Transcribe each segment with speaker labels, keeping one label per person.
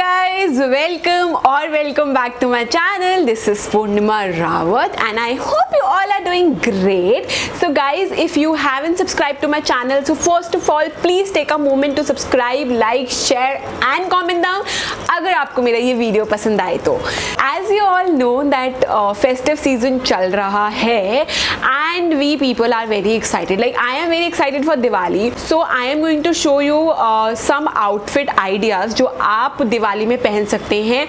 Speaker 1: guys, welcome back to my channel. This is Purnima Rawat and I hope you all are doing great. So guys, if you haven't subscribed to my channel, so first of all please take a moment to subscribe, like, share and comment down अगर आपको मेरा ये video पसंद आए तो. As you all know that festive season चल रहा है and we people are very excited. Like I am very excited for Diwali. So I am going to show you some outfit ideas जो आप दिवाली में पहन सकते हैं.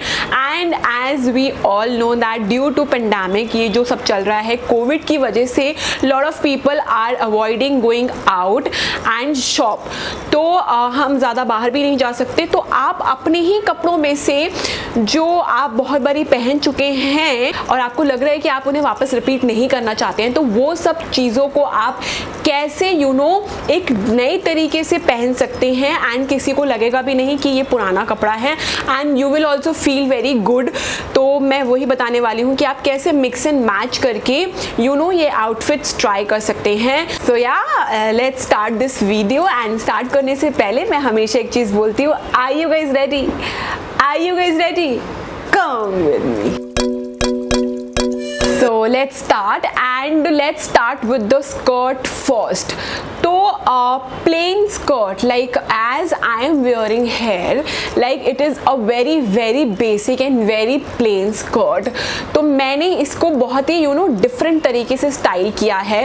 Speaker 1: And as we all know that due to pandemic, ये जो सब चल रहा है कोविड की वजह से, lot of people are avoiding going out and shop. तो हम ज़्यादा बाहर भी नहीं जा सकते, तो आप अपने ही कपड़ों में से जो आप बहुत बारी पहन चुके हैं और आपको लग रहा है कि आप उन्हें वापस रिपीट नहीं करना चाहते हैं, तो वो सब चीज़ों को आप कैसे एक नए तरीके से पहन सकते हैं एंड किसी को लगेगा भी नहीं कि ये पुराना कपड़ा है and you will also feel very good. तो मैं वही बताने वाली हूँ कि आप कैसे मिक्स एंड मैच करके ये आउटफिट्स ट्राई कर सकते हैं. सो या let's start this video. And स्टार्ट करने से पहले मैं हमेशा एक चीज़ बोलती हूँ, are you guys ready? Are you guys ready? Come with me. So let's start and let's start with the skirt first. तो plain skirt, like as I am wearing here, like it is a very basic and very plain skirt. तो मैंने इसको बहुत ही different तरीके से style किया है.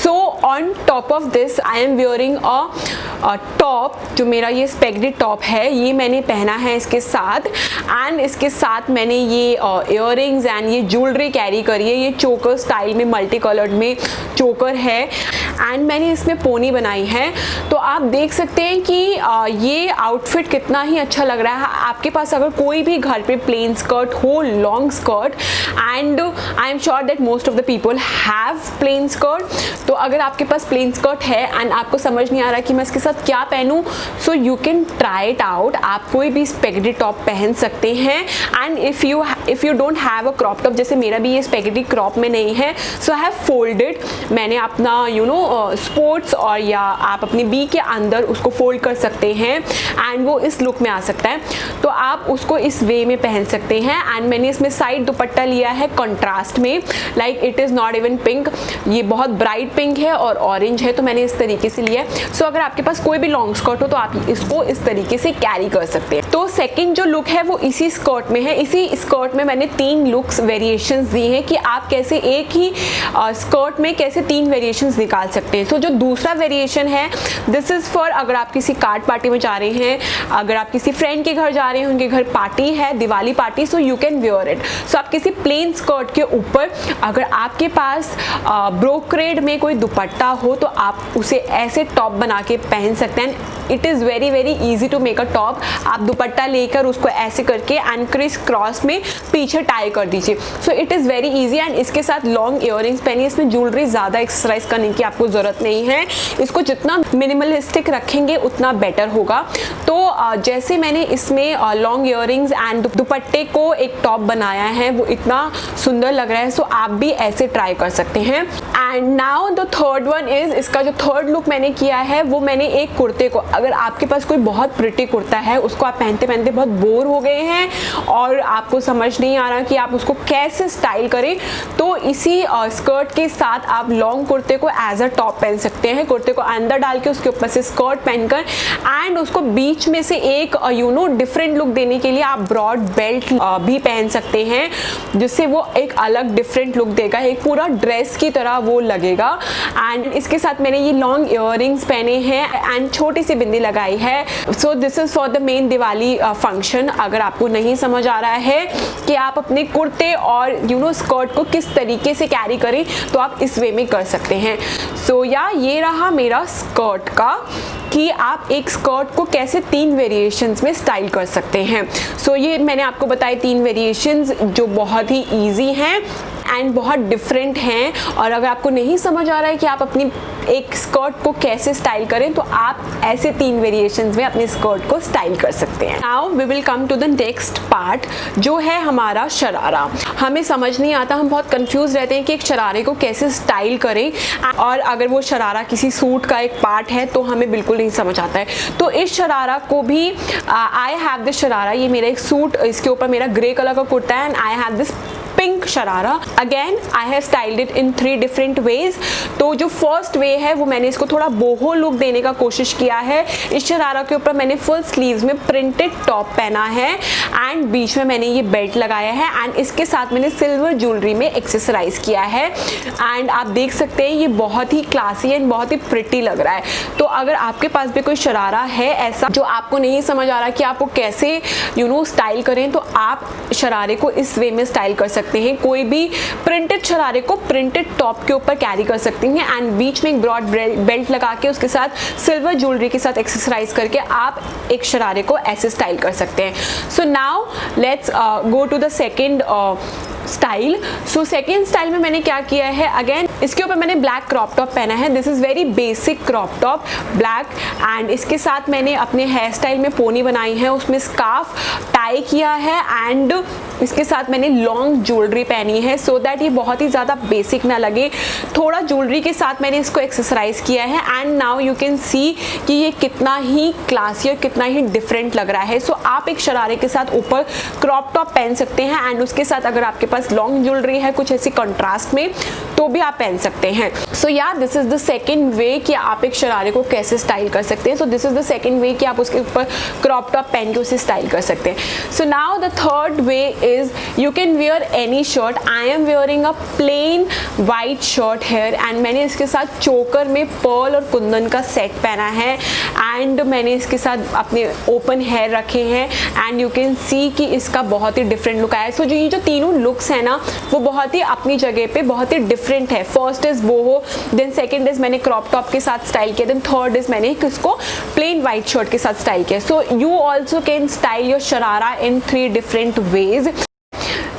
Speaker 1: So on top of this I am wearing a top, जो मेरा ये स्पेगडी टॉप है, ये मैंने पहना है इसके साथ. एंड इसके साथ मैंने ये इयररिंग्स एंड ये ज्वेलरी कैरी करी है. ये चोकर स्टाइल में मल्टी कलर्ड में चोकर है एंड मैंने इसमें पोनी बनाई है. तो आप देख सकते हैं कि ये आउटफिट कितना ही अच्छा लग रहा है. आपके पास अगर कोई भी घर पे प्लेन स्कर्ट हो, long skirt, and I am sure that most of the people have plain skirt. तो अगर आपके पास प्लेन स्कर्ट है एंड आपको समझ नहीं आ रहा कि मैं इसके साथ क्या पहनूं, so you can try it out. आप कोई भी स्पेगडी टॉप पहन सकते हैं. And if you don't have a crop top, जैसे मेरा भी ये स्पेगडी क्रॉप में नहीं है, सो आई हैव फोल्डेड. मैंने अपना स्पोर्ट्स और या आप अपनी बी के अंदर उसको फोल्ड कर सकते हैं एंड वो इस लुक में आ सकता है. तो आप उसको इस वे में पहन सकते हैं. एंड मैंने इसमें साइड दुपट्टा लिया है कंट्रास्ट में, like it is not even pink, ये बहुत ब्राइट पिंक है और ऑरेंज है, तो मैंने इस तरीके से लिया है. सो अगर आपके पास कोई भी लॉन्ग स्कर्ट हो तो आप इसको इस तरीके से कैरी कर सकते हैं. तो सेकंड जो लुक है वो इसी स्कर्ट में है. इसी स्कर्ट में मैंने 3 लुक्स वेरिएशंस दी हैं कि आप कैसे एक ही स्कर्ट में कैसे 3 वेरिएशंस निकाल सकते हैं. तो जो दूसरा वेरिएशन है, दिस इज़ फॉर अगर आप किसी कार्ड पार्टी में जा रहे हैं, अगर आप किसी फ्रेंड के घर जा रहे हैं, उनके घर पार्टी है, Diwali party, so you can wear it. So आप किसी प्लेन स्कर्ट के ऊपर अगर आपके पास ब्रोकरेड में कोई दुपट्टा हो तो आप उसे ऐसे टॉप बना के पहन सकते हैं. It is very easy to make a top. आप दुपट्टा लेकर उसको ऐसे करके एंड क्रिस क्रॉस में पीछे टाई कर दीजिए. So it is very easy. And इसके साथ लॉन्ग इयररिंग्स पहनिए. इसमें ज्वेलरी ज़्यादा एक्सरसाइज करने की आपको ज़रूरत नहीं है. इसको जितना मिनिमलिस्टिक रखेंगे उतना बेटर होगा. तो जैसे मैंने इसमें लॉन्ग इयररिंग्स एंड दुपट्टे को एक टॉप बनाया है, वो इतना सुंदर लग रहा है. सो आप भी ऐसे ट्राई कर सकते हैं. And now the third one is, इसका जो थर्ड लुक मैंने किया है वो मैंने एक कुर्ते को, अगर आपके पास कोई बहुत प्रिटी कुर्ता है, उसको आप पहनते पहनते बहुत बोर हो गए हैं और आपको समझ नहीं आ रहा कि आप उसको कैसे स्टाइल करें, तो इसी स्कर्ट के साथ आप लॉन्ग कुर्ते को एज अ टॉप पहन सकते हैं. कुर्ते को अंदर डाल के उसके ऊपर से स्कर्ट पहनकर एंड उसको बीच में से एक डिफरेंट लुक देने के लिए आप ब्रॉड बेल्ट भी पहन सकते हैं, जिससे वो एक अलग डिफरेंट लुक देगा, एक पूरा ड्रेस की तरह वो लगेगा. एंड इसके साथ मैंने ये लॉन्ग इयररिंग्स पहने हैं एंड छोटी सी बिंदी लगाई है. So this is for the main Diwali function. अगर आपको नहीं समझ आ रहा है कि आप अपने कुर्ते और स्कर्ट को किस तरीके से कैरी करें, तो आप इस वे में कर सकते हैं. सो या ये रहा मेरा स्कर्ट का, कि आप एक स्कर्ट को कैसे 3 वेरिएशंस में स्टाइल कर सकते हैं. सो ये मैंने आपको बताए 3 वेरिएशंस जो बहुत ही ईजी हैं. एंड बहुत डिफरेंट हैं। और अगर आपको नहीं समझ आ रहा है कि आप अपनी एक स्कर्ट को कैसे स्टाइल करें, तो आप ऐसे 3 वेरिएशंस में अपनी स्कर्ट को स्टाइल कर सकते हैं। Now we will come to the next part, जो है हमारा शरारा। हमें समझ नहीं आता, हम बहुत कंफ्यूज रहते हैं कि एक शरारे को कैसे स्टाइल करें, और अगर वो शरारा किसी सूट का एक पार्ट है तो हमें बिल्कुल नहीं समझ आता है। तो इस शरारा को भी आई हैव दिस शरारा, ये मेरा एक सूट, इसके ऊपर मेरा ग्रे कलर का कुर्ता है and I have this pink sharara. Again I have styled it in 3 different veg. तो जो फर्स्ट वे है वो मैंने इसको थोड़ा बोहो लुक देने का कोशिश किया है। इस शरारा के ऊपर मैंने फुल स्लीव्स में प्रिंटेड टॉप पहना है एंड बीच में मैंने ये बेल्ट लगाया है एंड इसके साथ मैंने सिल्वर ज्वेलरी में एक्सेसराइज किया है। एंड आप देख सकते हैं ये बहुत ही क्लासी एंड बहुत ही प्रिटी लग रहा है। तो अगर आपके पास भी कोई शरारा है ऐसा जो आपको नहीं समझ आ रहा कि आपको कैसे स्टाइल करें, तो आप शरारे को इस वे में स्टाइल कर सकते हैं। कोई भी प्रिंटेड शरारे को प्रिंटेड टॉप के ऊपर कैरी कर सकते हैं एंड बीच में एक ब्रॉड बेल्ट लगा के उसके साथ सिल्वर ज्वेलरी के साथ एक्सेसराइज करके आप एक शरारे को ऐसे स्टाइल कर सकते हैं। So now let's go to the second style. So second style में मैंने क्या किया है, अगेन इसके ऊपर मैंने ब्लैक क्रॉप टॉप पहना है। This is very basic crop top black and इसके साथ मैंने अपने हेयर स्टाइल में पोनी बनाई है, उसमें स्कार्फ टाई किया है एंड इसके साथ मैंने लॉन्ग ज्वेलरी पहनी है सो दैट ये बहुत ही ज़्यादा बेसिक ना लगे। थोड़ा ज्वेलरी के साथ मैंने इसको एक्सेसराइज किया है and now you can see कि ये कितना ही क्लासी और कितना ही डिफरेंट लग रहा है। सो आप एक शरारे के साथ ऊपर क्रॉप टॉप पहन सकते हैं एंड उसके साथ अगर आपके पास लॉन्ग ज्वेलरी है कुछ ऐसी कंट्रास्ट में तो भी आप पहन सकते हैं। सो या this is the second way कि आप एक शरारे को कैसे स्टाइल कर सकते हैं। So this is the second way कि आप उसके ऊपर क्रॉप टॉप पहन के उसे स्टाइल कर सकते हैं। So now the third way is you can wear any shirt. I am wearing a plain white shirt here and मैंने इसके साथ चोकर में पर्ल और कुंदन का सेट पहना है एंड मैंने इसके साथ अपने ओपन हेयर रखे हैं एंड यू कैन सी कि इसका बहुत ही डिफरेंट लुक आया है। सो ये जो तीनों लुक्स है ना वो बहुत ही अपनी जगह पे बहुत ही डिफरेंट है। First is boho, then second is मैंने क्रॉप टॉप के साथ स्टाइल किया, देन थर्ड इज मैंने इसको प्लेन वाइट शर्ट के साथ स्टाइल किया। So you also can style your sharara in 3 different ways.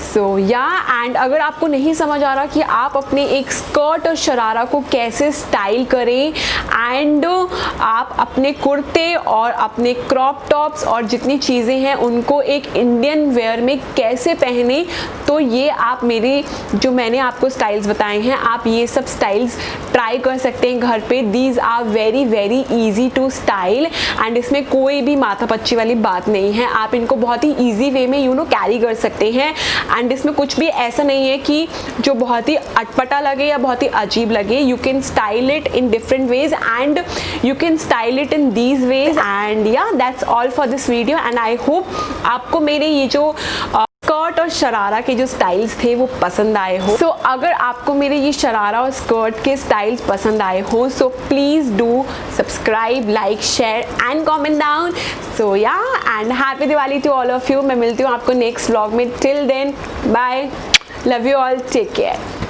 Speaker 1: So yeah and अगर आपको नहीं समझ आ रहा कि आप अपने एक स्कर्ट और शरारा को कैसे स्टाइल करें एंड आप अपने कुर्ते और अपने क्रॉप टॉप्स और जितनी चीज़ें हैं उनको एक इंडियन वेयर में कैसे पहने, तो ये आप मेरे जो मैंने आपको स्टाइल्स बताए हैं आप ये सब स्टाइल्स ट्राई कर सकते हैं घर पे। These are very very easy to style and इसमें कोई भी माथापच्ची वाली बात नहीं है। आप इनको बहुत ही ईजी वे में कैरी कर सकते हैं एंड इसमें कुछ भी ऐसा नहीं है कि जो बहुत ही अटपटा लगे या बहुत ही अजीब लगे। You can style it in different ways and you can style it in these ways and yeah that's all for this video and I hope आपको मेरे ये जो स्कर्ट और शरारा के जो स्टाइल्स थे वो पसंद आए हो। सो अगर आपको मेरे ये शरारा और स्कर्ट के स्टाइल्स पसंद आए हो so please do subscribe, like, share and comment down. So yeah and happy Diwali to all of you. मैं मिलती हूँ आपको नेक्स्ट व्लॉग में। Till then bye, love you all, take care.